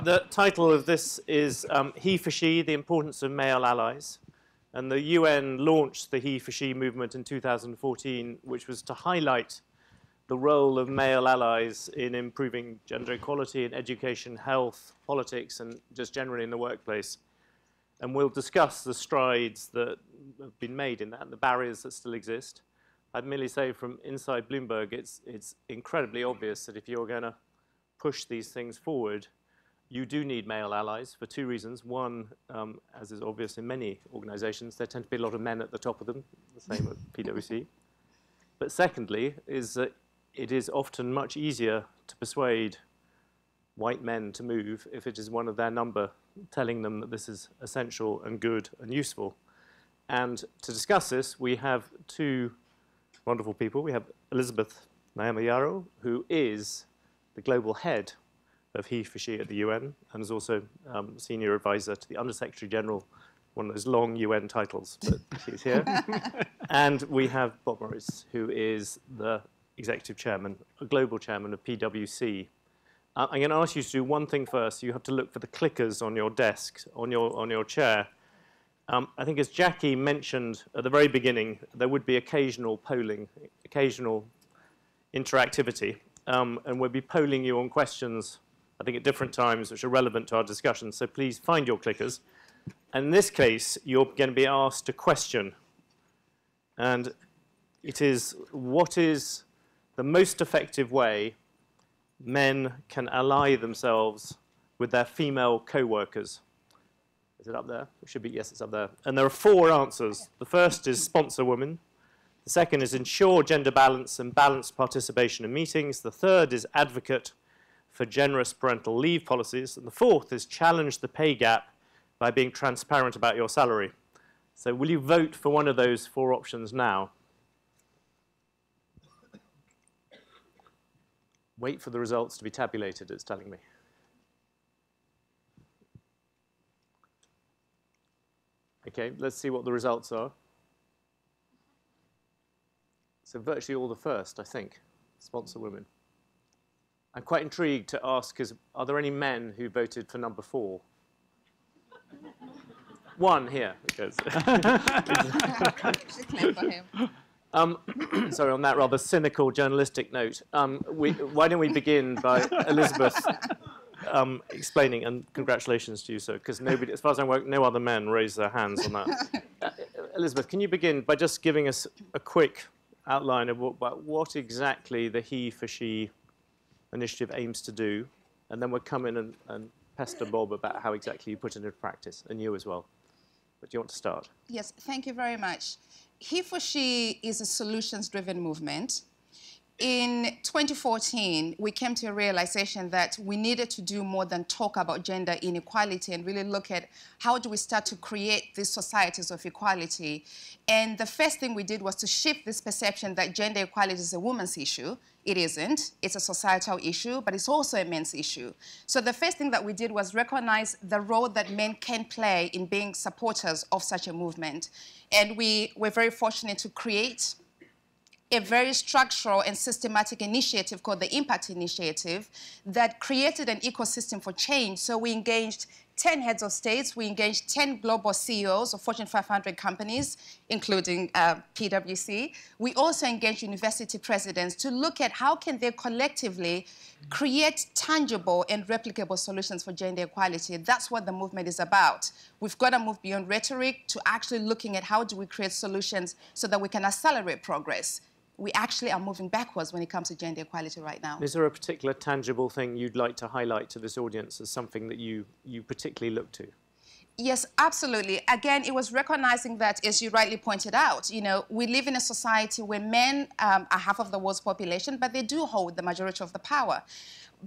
The title of this is HeForShe, the Importance of Male Allies. And the UN launched the HeForShe movement in 2014, which was to highlight the role of male allies in improving gender equality in education, health, politics, and just generally in the workplace. And we'll discuss the strides that have been made in that and the barriers that still exist. I'd merely say from inside Bloomberg, it's incredibly obvious that if you're going to push these things forward, you do need male allies for two reasons. One, as is obvious in many organizations, there tend to be a lot of men at the top of them, the same at PwC. But secondly, is that it is often much easier to persuade white men to move if it is one of their number telling them that this is essential and good and useful. And to discuss this, we have two wonderful people. We have Elizabeth Nyamayaro, who is the global head of HeForShe at the UN and is also senior advisor to the Under-Secretary General, one of those long UN titles, but she's here. And we have Bob Moritz, who is the executive chairman, a global chairman of PwC. I'm going to ask you to do one thing first. You have to look for the clickers on your desk, on your chair. I think as Jackie mentioned at the very beginning, there would be occasional polling, occasional interactivity. And we'll be polling you on questions, I think at different times, which are relevant to our discussion. So please find your clickers. And in this case, you're going to be asked a question. And it is, what is the most effective way men can ally themselves with their female co-workers? Is it up there? It should be, yes, it's up there. And there are four answers. The first is sponsor women. The second is ensure gender balance and balanced participation in meetings. The third is advocate for generous parental leave policies. And the fourth is challenge the pay gap by being transparent about your salary. So will you vote for one of those four options now? Wait for the results to be tabulated, it's telling me. Okay, let's see what the results are. So virtually all the first, I think, sponsor women. I'm quite intrigued to ask, are there any men who voted for number 4? One here. Sorry, on that rather cynical journalistic note, why don't we begin by Elizabeth explaining, and congratulations to you, sir, because nobody, as far as I know, no other men raised their hands on that. Elizabeth, can you begin by just giving us a quick outline of what exactly the HeForShe initiative aims to do, and then we'll come in and pester Bob about how exactly you put it into practice, and you as well. But do you want to start? Yes, thank you very much. HeForShe is a solutions-driven movement. In 2014, we came to a realization that we needed to do more than talk about gender inequality and really look at how do we start to create these societies of equality. And the first thing we did was to shift this perception that gender equality is a woman's issue. It isn't. It's a societal issue, but it's also a men's issue. So the first thing that we did was recognize the role that men can play in being supporters of such a movement. And we were very fortunate to create a very structural and systematic initiative called the Impact Initiative that created an ecosystem for change. So we engaged 10 heads of states. We engaged 10 global CEOs of Fortune 500 companies, including PwC. We also engaged university presidents to look at how can they collectively create tangible and replicable solutions for gender equality. That's what the movement is about. We've got to move beyond rhetoric to actually looking at how do we create solutions so that we can accelerate progress. We actually are moving backwards when it comes to gender equality right now. Is there a particular tangible thing you'd like to highlight to this audience as something that you particularly look to? Yes, absolutely. Again, it was recognizing that, as you rightly pointed out, you know, we live in a society where men are half of the world's population, but they do hold the majority of the power.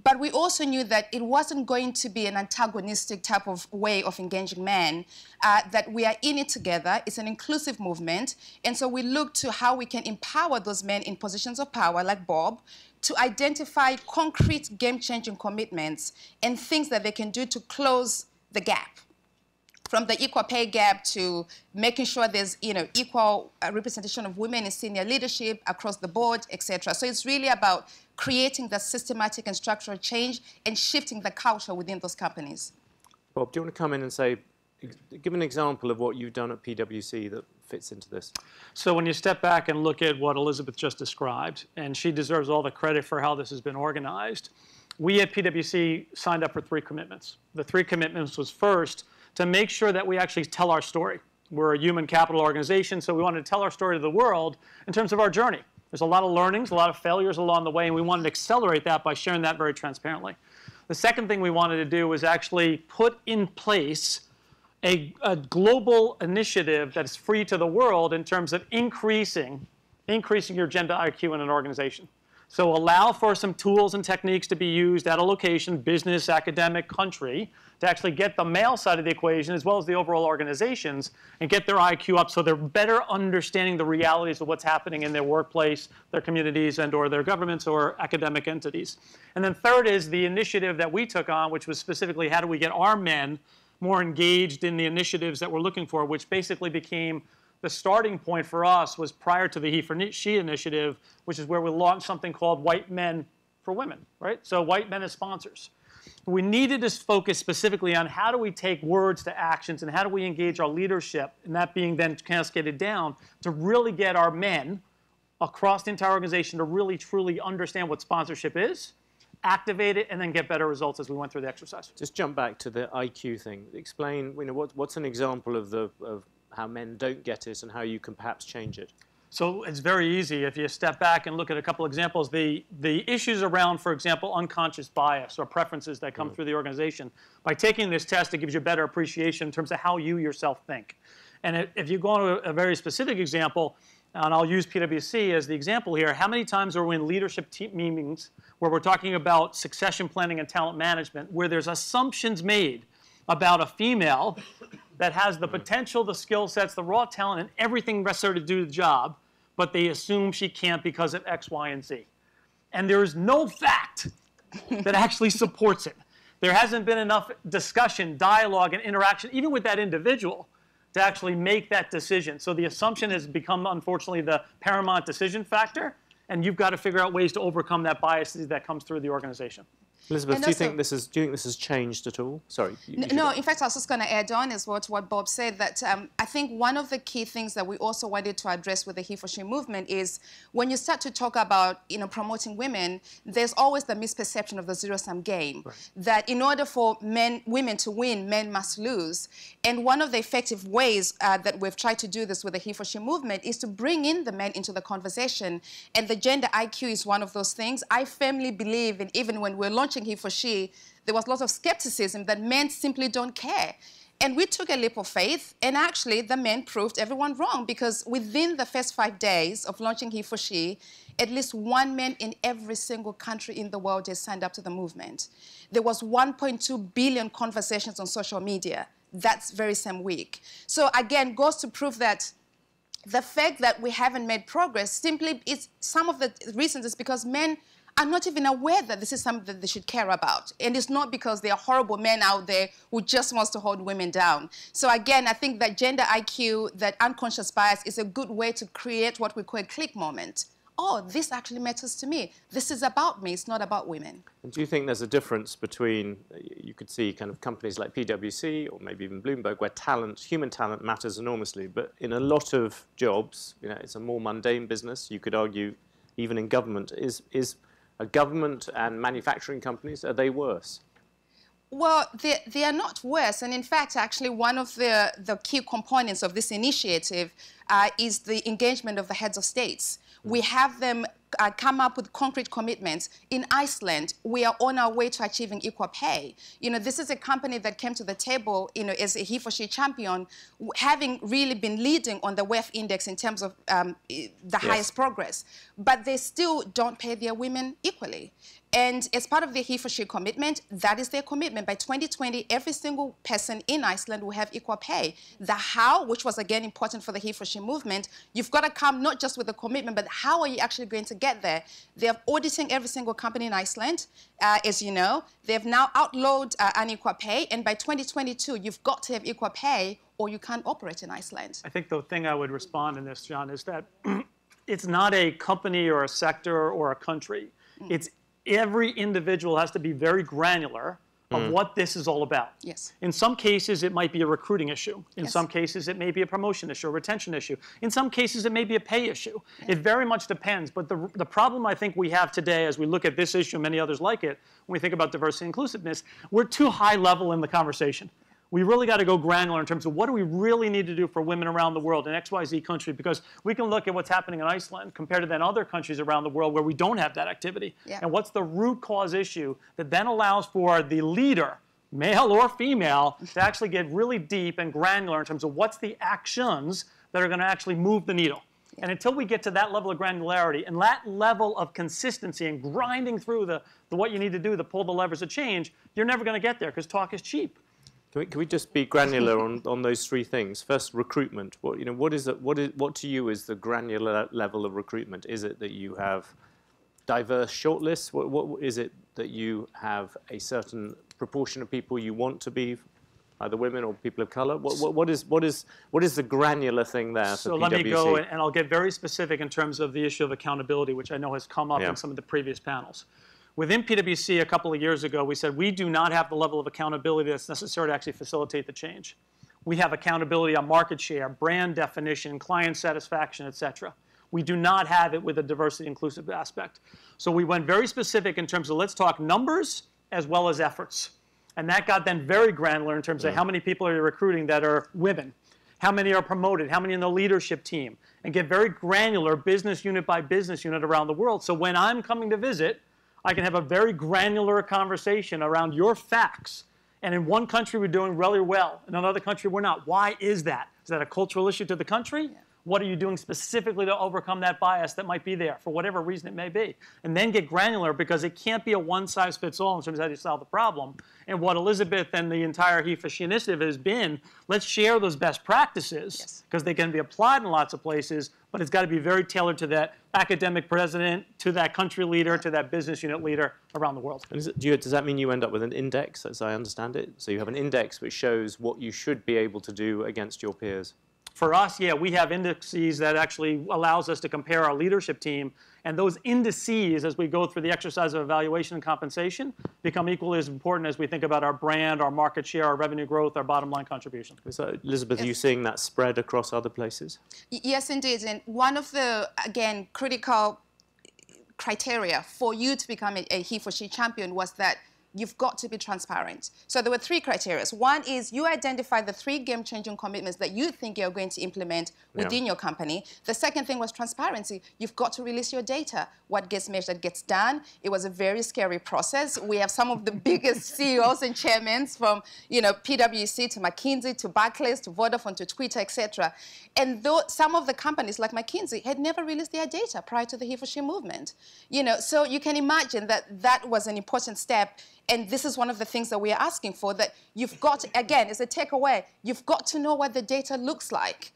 But we also knew that it wasn't going to be an antagonistic type of way of engaging men, that we are in it together. It's an inclusive movement. And so we look to how we can empower those men in positions of power, like Bob, to identify concrete game-changing commitments and things that they can do to close the gap. from the equal pay gap to making sure there's, equal representation of women in senior leadership across the board, etc. So it's really about creating the systematic and structural change and shifting the culture within those companies. Bob, do you want to come in and say, give an example of what you've done at PwC that fits into this? So when you step back and look at what Elizabeth just described, and she deserves all the credit for how this has been organized, we at PwC signed up for 3 commitments. The 3 commitments was first, to make sure that we actually tell our story. We're a human capital organization, so we wanted to tell our story to the world in terms of our journey. There's a lot of learnings, a lot of failures along the way, and we wanted to accelerate that by sharing that very transparently. The second thing we wanted to do was actually put in place a global initiative that is free to the world in terms of increasing your gender IQ in an organization. So allow for some tools and techniques to be used at a location, business, academic, country, to actually get the male side of the equation as well as the overall organizations and get their IQ up so they're better understanding the realities of what's happening in their workplace, their communities, and or their governments or academic entities. And then third is the initiative that we took on, which was specifically how do we get our men more engaged in the initiatives that we're looking for, which basically became the starting point for us was prior to the HeForShe Initiative, which is where we launched something called White Men for Women, right? So white men as sponsors. We needed to focus specifically on how do we take words to actions and how do we engage our leadership, and that being then cascaded down to really get our men across the entire organization to really truly understand what sponsorship is, activate it, and then get better results as we went through the exercise. Just jump back to the IQ thing. Explain, what's an example of how men don't get it and how you can perhaps change it? So it's very easy. If you step back and look at a couple examples, the issues around, for example, unconscious bias or preferences that come through the organization, by taking this test, it gives you a better appreciation in terms of how you yourself think. And if you go on a very specific example, and I'll use PwC as the example here, how many times are we in leadership team meetings where we're talking about succession planning and talent management, where there's assumptions made about a female that has the potential, the skill sets, the raw talent, and everything necessary to do the job, but they assume she can't because of X, Y, and Z. And there is no fact that actually supports it. There hasn't been enough discussion, dialogue, and interaction, even with that individual, to actually make that decision. So the assumption has become, unfortunately, the paramount decision factor, and you've got to figure out ways to overcome that bias that comes through the organization. Elizabeth, do you think this has changed at all? Sorry. No, in fact, I was just going to add on as well to what Bob said, that I think one of the key things that we also wanted to address with the HeForShe movement is when you start to talk about, promoting women, there's always the misperception of the zero-sum game, right, that in order for women to win, men must lose. And one of the effective ways that we've tried to do this with the HeForShe movement is to bring in the men into the conversation. And the gender IQ is one of those things. I firmly believe, and even when we're launching HeForShe, there was lots of skepticism that men simply don't care. And we took a leap of faith, and actually the men proved everyone wrong, because within the first 5 days of launching HeForShe, at least one man in every single country in the world has signed up to the movement. There was 1.2 billion conversations on social media that very same week. So again, goes to prove that the fact that we haven't made progress simply is some of the reasons is because men are not even aware that this is something that they should care about. And it's not because there are horrible men out there who just wants to hold women down. So again, I think that gender IQ, that unconscious bias, is a good way to create what we call a click moment. Oh, this actually matters to me. This is about me, it's not about women. And do you think there's a difference between, you could see kind of companies like PwC or maybe even Bloomberg, where talent, human talent matters enormously, but in a lot of jobs, it's a more mundane business, you could argue, even in government, is government and manufacturing companies, are they worse? Well, they are not worse. And in fact, actually, one of the key components of this initiative is the engagement of the heads of states. We have them come up with concrete commitments. In Iceland, we are on our way to achieving equal pay. This is a company that came to the table, as a HeForShe champion, having really been leading on the WEF index in terms of the highest progress. But they still don't pay their women equally. And as part of the HeForShe commitment, that is their commitment. By 2020, every single person in Iceland will have equal pay. The how, which was again important for the HeForShe movement, you've got to come not just with a commitment, but how are you actually going to get there? They're auditing every single company in Iceland, as you know. They've now outlawed unequal pay, and by 2022, you've got to have equal pay or you can't operate in Iceland. I think the thing I would respond in this, John, is that it's not a company or a sector or a country. It's every individual has to be very granular of what this is all about. Yes. In some cases, it might be a recruiting issue. In Yes. some cases, it may be a promotion issue, a retention issue. In some cases, it may be a pay issue. Yeah. It very much depends. But the problem I think we have today, as we look at this issue and many others like it, when we think about diversity and inclusiveness, we're too high level in the conversation. We really got to go granular in terms of what do we really need to do for women around the world in XYZ country, because we can look at what's happening in Iceland compared to then other countries around the world where we don't have that activity. Yeah. And what's the root cause issue that then allows for the leader, male or female, to actually get really deep and granular in terms of what's the actions that are going to actually move the needle. Yeah. And until we get to that level of granularity and that level of consistency and grinding through the what you need to do to pull the levers of change, you're never going to get there because talk is cheap. Can we just be granular on those three things? First, recruitment. What to you is the granular level of recruitment? Is it that you have diverse shortlists? What is it that you have a certain proportion of people you want to be, either women or people of color? What is the granular thing there for PwC? So let me go, and I'll get very specific in terms of the issue of accountability, which I know has come up in some of the previous panels. Within PwC a couple of years ago, we said we do not have the level of accountability that's necessary to actually facilitate the change. We have accountability on market share, brand definition, client satisfaction, et cetera. We do not have it with a diversity inclusive aspect. So we went very specific in terms of let's talk numbers as well as efforts. And that got then very granular in terms of how many people are you recruiting that are women, how many are promoted, how many in the leadership team, and get very granular business unit by business unit around the world. So when I'm coming to visit, I can have a very granular conversation around your facts. And in one country, we're doing really well. In another country, we're not. Why is that? Is that a cultural issue to the country? Yeah. What are you doing specifically to overcome that bias that might be there for whatever reason it may be? And then get granular, because it can't be a one-size-fits-all in terms of how you solve the problem. And what Elizabeth and the entire HeForShe Initiative has been, let's share those best practices, because they can be applied in lots of places, but it's got to be very tailored to that academic president, to that country leader, to that business unit leader around the world. And does that mean you end up with an index, as I understand it? So you have an index which shows what you should be able to do against your peers? For us, yeah, we have indices that actually allows us to compare our leadership team, and those indices, as we go through the exercise of evaluation and compensation, become equally as important as we think about our brand, our market share, our revenue growth, our bottom line contribution. So, Elizabeth, are you seeing that spread across other places? Yes, indeed. And one of the, again, critical criteria for you to become a HeForShe champion was that you've got to be transparent. So there were three criteria. One is you identify the 3 game-changing commitments that you think you're going to implement within your company. The second thing was transparency. You've got to release your data. What gets measured gets done. It was a very scary process. We have some of the biggest CEOs and chairmen from, PwC to McKinsey to Barclays to Vodafone to Twitter, etc. And though some of the companies like McKinsey had never released their data prior to the HeForShe movement. So you can imagine that that was an important step. And this is one of the things that we are asking for, that you've got, again, as a takeaway, you've got to know what the data looks like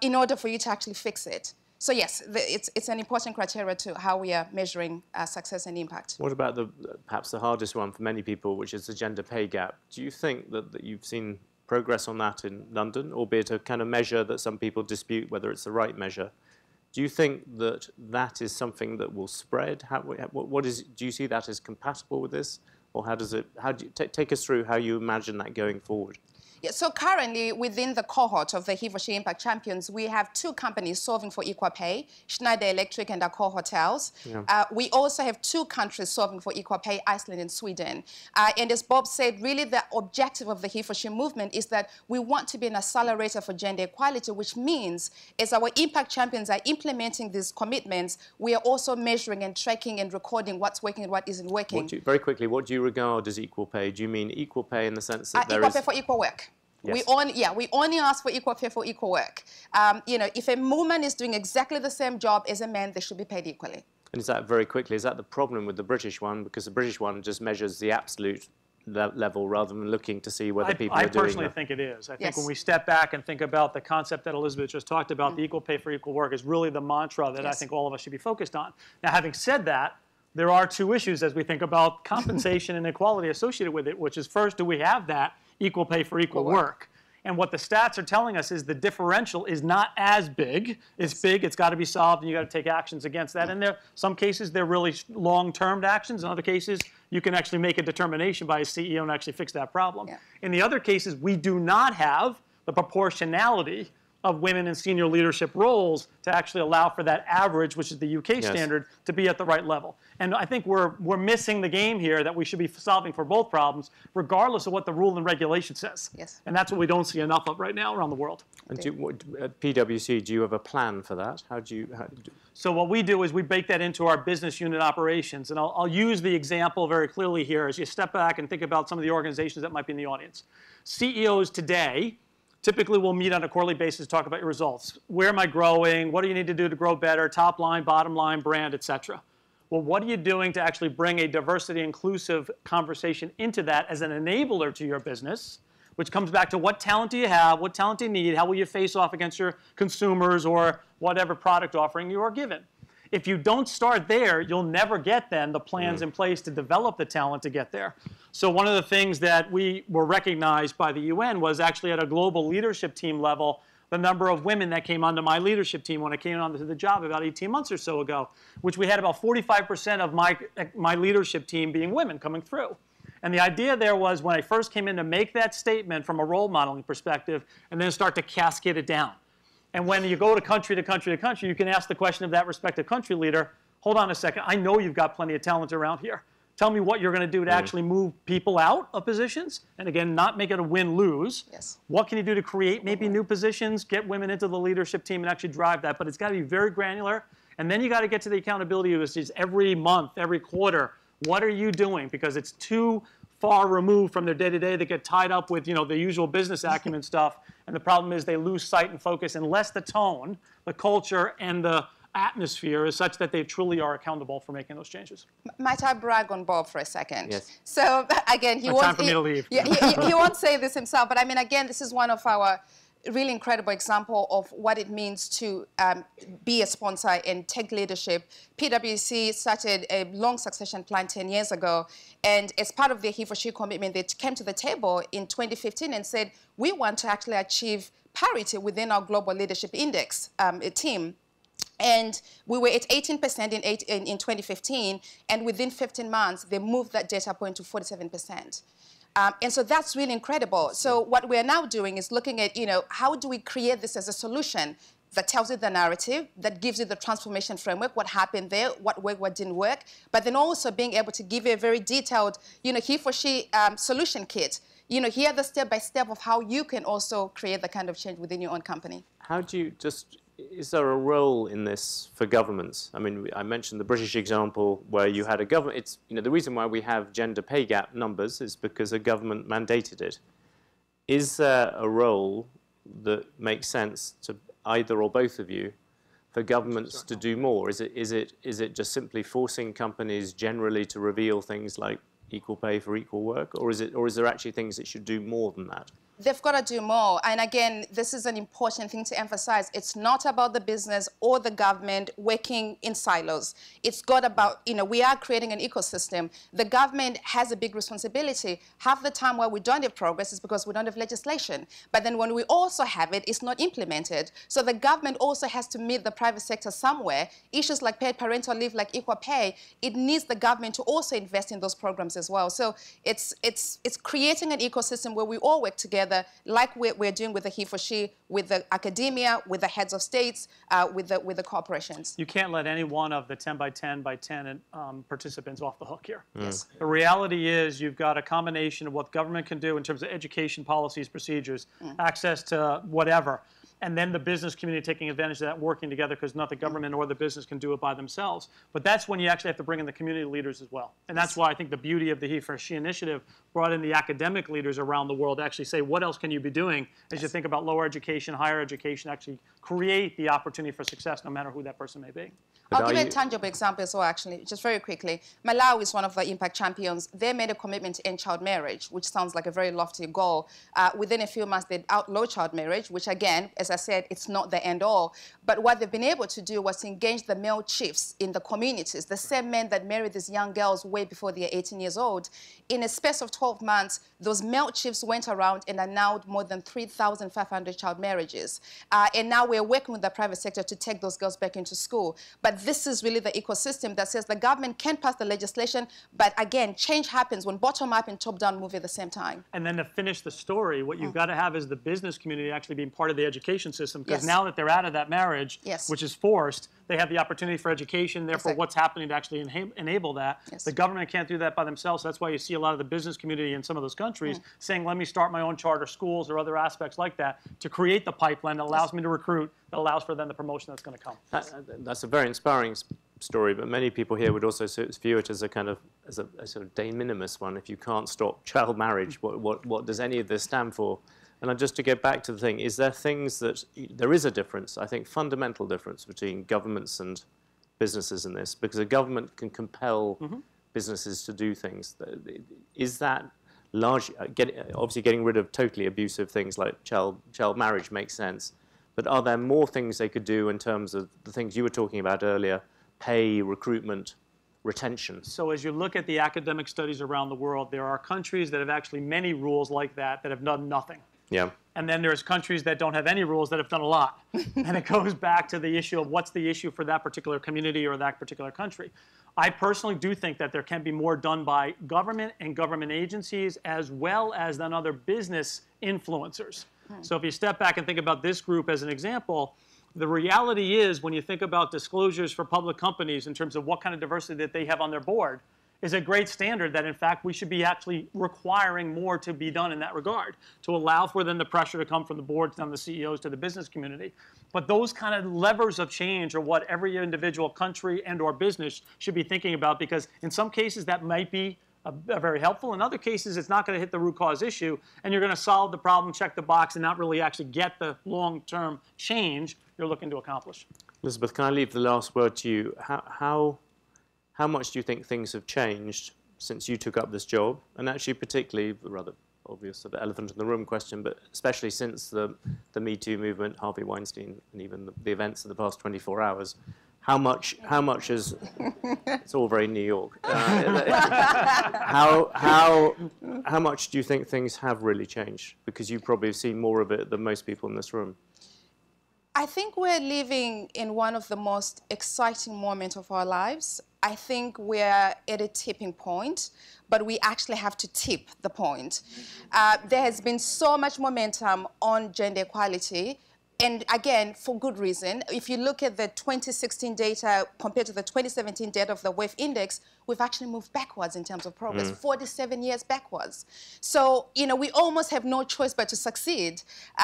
in order for you to actually fix it. So yes, it's an important criteria to how we are measuring success and impact. What about perhaps the hardest one for many people, which is the gender pay gap? Do you think that you've seen progress on that in London, albeit a kind of measure that some people dispute whether it's the right measure? Do you think that that is something that will spread? Do you see that as compatible with this? Or how do you take us through how you imagine that going forward? Yeah, so currently, within the cohort of the HeForShe Impact Champions, we have 2 companies solving for equal pay, Schneider Electric and Accor Hotels. Yeah. We also have 2 countries solving for equal pay, Iceland and Sweden. And as Bob said, really the objective of the HeForShe movement is that we want to be an accelerator for gender equality, which means as our impact champions are implementing these commitments, we are also measuring and tracking and recording what's working and what isn't working. Very quickly, what do you regard as equal pay? Do you mean equal pay in the sense that equal pay for equal work? Yes. We only ask for equal pay for equal work. If a woman is doing exactly the same job as a man, they should be paid equally. And is that, very quickly, is that the problem with the British one? Because the British one just measures the absolute level rather than looking to see whether people are doing I personally think it is. I think when we step back and think about the concept that Elizabeth just talked about, the equal pay for equal work is really the mantra that I think all of us should be focused on. Now, having said that, there are two issues as we think about compensation and equality associated with it, which is first, do we have that equal pay for equal work? And what the stats are telling us is the differential is not as big. It's big, it's got to be solved, and you got to take actions against that. And some cases, they're really long-term actions. In other cases, you can actually make a determination by a CEO and actually fix that problem. In the other cases, we do not have the proportionality of women in senior leadership roles to actually allow for that average, which is the UK standard, to be at the right level. And I think we're missing the game here that we should be solving for both problems, regardless of what the rule and regulation says. And that's what we don't see enough of right now around the world. And at PwC, do you have a plan for that? So what we do is we bake that into our business unit operations. And I'll use the example very clearly here as you step back and think about some of the organizations that might be in the audience. CEOs today typically we'll meet on a quarterly basis to talk about your results. Where am I growing? What do you need to do to grow better? Top line, bottom line, brand, et cetera. Well, what are you doing to actually bring a diversity inclusive conversation into that as an enabler to your business, which comes back to what talent do you have, what talent do you need, how will you face off against your consumers or whatever product offering you are given. If you don't start there, you'll never get then the plans in place to develop the talent to get there. So one of the things that we were recognized by the UN was actually at a global leadership team level, the number of women that came onto my leadership team when I came onto the job about 18 months or so ago, which we had about 45% of my leadership team being women coming through. And the idea there was when I first came in to make that statement from a role modeling perspective and then start to cascade it down. And when you go to country to country to country, you can ask the question of that respective country leader, hold on a second, I know you've got plenty of talent around here. Tell me what you're going to do to actually move people out of positions. And again, not make it a win-lose. What can you do to create maybe new positions, get women into the leadership team and actually drive that? But it's got to be very granular. And then you got to get to the accountability, which is every month, every quarter, what are you doing? Because it's too far removed from their day-to-day. They get tied up with, the usual business acumen stuff. And the problem is they lose sight and focus unless the tone, the culture, and the atmosphere is such that they truly are accountable for making those changes. Might I brag on Bob for a second? So again, he won't. Time for me to leave. He won't say this himself, but I mean, again, this is one of our really incredible example of what it means to be a sponsor and take leadership. PwC started a long succession plan 10 years ago, and as part of the HeForShe commitment, they came to the table in 2015 and said, we want to actually achieve parity within our global leadership index team. And we were at 18% in 2015, and within 15 months, they moved that data point to 47%. And so that's really incredible. So what we're now doing is looking at, how do we create this as a solution that tells you the narrative, that gives you the transformation framework, what happened there, what worked, what didn't work, but then also being able to give you a very detailed, HeForShe solution kit. Here are the step-by-step of how you can also create the kind of change within your own company. How do you is there a role in this for governments? I mean, I mentioned the British example where you had a government. It's, the reason why we have gender pay gap numbers is because a government mandated it. Is there a role that makes sense to either or both of you for governments to do more? Is it just simply forcing companies generally to reveal things like equal pay for equal work, or is there actually things that should do more than that? They've got to do more. And again, this is an important thing to emphasize. It's not about the business or the government working in silos. It's got about, we are creating an ecosystem. The government has a big responsibility. Half the time why we don't have progress is because we don't have legislation. But then when we also have it, it's not implemented. So the government also has to meet the private sector somewhere. Issues like paid parental leave, like equal pay, it needs the government to also invest in those programs as well. So it's creating an ecosystem where we all work together, like we're doing with the HeForShe, with the academia, with the heads of states, with the corporations. You can't let any one of the 10 by 10 by 10 participants off the hook here. The reality is you've got a combination of what government can do in terms of education, policies, procedures, access to whatever, and then the business community taking advantage of that, working together, because not the government or the business can do it by themselves. But that's when you actually have to bring in the community leaders as well. And that's why I think the beauty of the HeForShe Initiative brought in the academic leaders around the world to actually say, what else can you be doing as you think about lower education, higher education, actually create the opportunity for success no matter who that person may be. I'll give you a tangible example as well, actually, just very quickly. Malawi is one of the impact champions. They made a commitment to end child marriage, which sounds like a very lofty goal. Within a few months, they outlawed child marriage, which, again, as I said, it's not the end all. But what they've been able to do was to engage the male chiefs in the communities, the same men that married these young girls way before they're 18 years old. In a space of 12 months, those male chiefs went around and annulled more than 3,500 child marriages. And now we're working with the private sector to take those girls back into school. But this is really the ecosystem that says the government can pass the legislation, but again, change happens when bottom-up and top-down move at the same time. And then to finish the story, what you've got to have is the business community actually being part of the education system, because now that they're out of that marriage, which is forced, they have the opportunity for education. Therefore, what's happening to actually enable that? The government can't do that by themselves. So that's why you see a lot of the business community in some of those countries saying, let me start my own charter schools or other aspects like that to create the pipeline that allows me to recruit, that allows for then the promotion that's going to come. That's a very inspiring story, but many people here would also view it as a kind of a sort of de minimis one. If you can't stop child marriage, what does any of this stand for? And just to get back to the thing, is there things that there is a difference, I think, fundamental difference between governments and businesses in this, because a government can compel businesses to do things. Is that largely, obviously getting rid of totally abusive things like child marriage makes sense, but are there more things they could do in terms of the things you were talking about earlier, pay, recruitment, retention? So as you look at the academic studies around the world, there are countries that have actually many rules like that have done nothing. Yeah. And then there's countries that don't have any rules that have done a lot. And it goes back to the issue of what's the issue for that particular community or that particular country. I personally do think that there can be more done by government and government agencies as well as then other business influencers. So if you step back and think about this group as an example, the reality is when you think about disclosures for public companies in terms of what kind of diversity that they have on their board, is a great standard that, in fact, we should be actually requiring more to be done in that regard, to allow for then the pressure to come from the boards down the CEOs to the business community. But those kind of levers of change are what every individual country and or business should be thinking about, because in some cases that might be very helpful. In other cases, it's not going to hit the root cause issue, and you're going to solve the problem, check the box, and not really actually get the long-term change you're looking to accomplish. Elizabeth, can I leave the last word to you? How much do you think things have changed since you took up this job? And actually, particularly, rather obvious sort of elephant in the room question, but especially since the Me Too movement, Harvey Weinstein, and even the events of the past 24 hours, how much is, it's all very New York. How much do you think things have really changed? Because you probably have seen more of it than most people in this room. I think we're living in one of the most exciting moments of our lives. I think we're at a tipping point, but we actually have to tip the point. There has been so much momentum on gender equality, and again, for good reason. If you look at the 2016 data compared to the 2017 data of the WAVE index, we've actually moved backwards in terms of progress, 47 years backwards. So, you know, we almost have no choice but to succeed.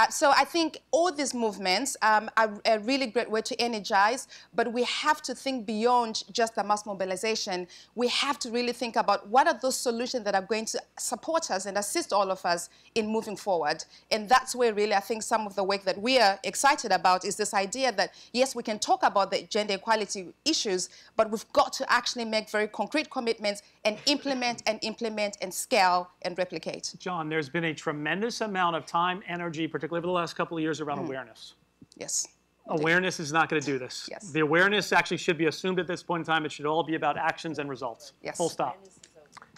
So I think all these movements are a really great way to energize, but we have to think beyond just the mass mobilization. We have to really think about what are those solutions that are going to support us and assist all of us in moving forward. And that's where really I think some of the work that we are excited about is this idea that, yes, we can talk about the gender equality issues, but we've got to actually make very concrete commitments and implement and scale and replicate. John, there's been a tremendous amount of time, energy, particularly over the last couple of years around awareness. Yes. Awareness is not going to do this. Yes. The awareness actually should be assumed at this point in time. It should all be about actions and results. Yes. Full stop.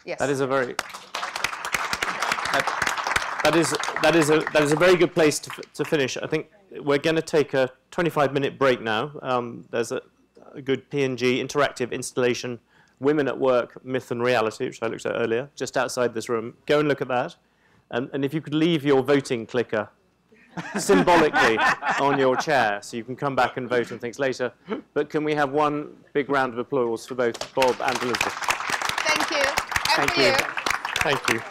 Yes. That is a very that is a very good place to finish. I think we're going to take a 25-minute break now. There's a good P&G interactive installation, Women at Work, Myth and Reality, which I looked at earlier, just outside this room. Go and look at that. And if you could leave your voting clicker symbolically on your chair so you can come back and vote on things later. But can we have one big round of applause for both Bob and Elizabeth? Thank you. Thank you. Thank you.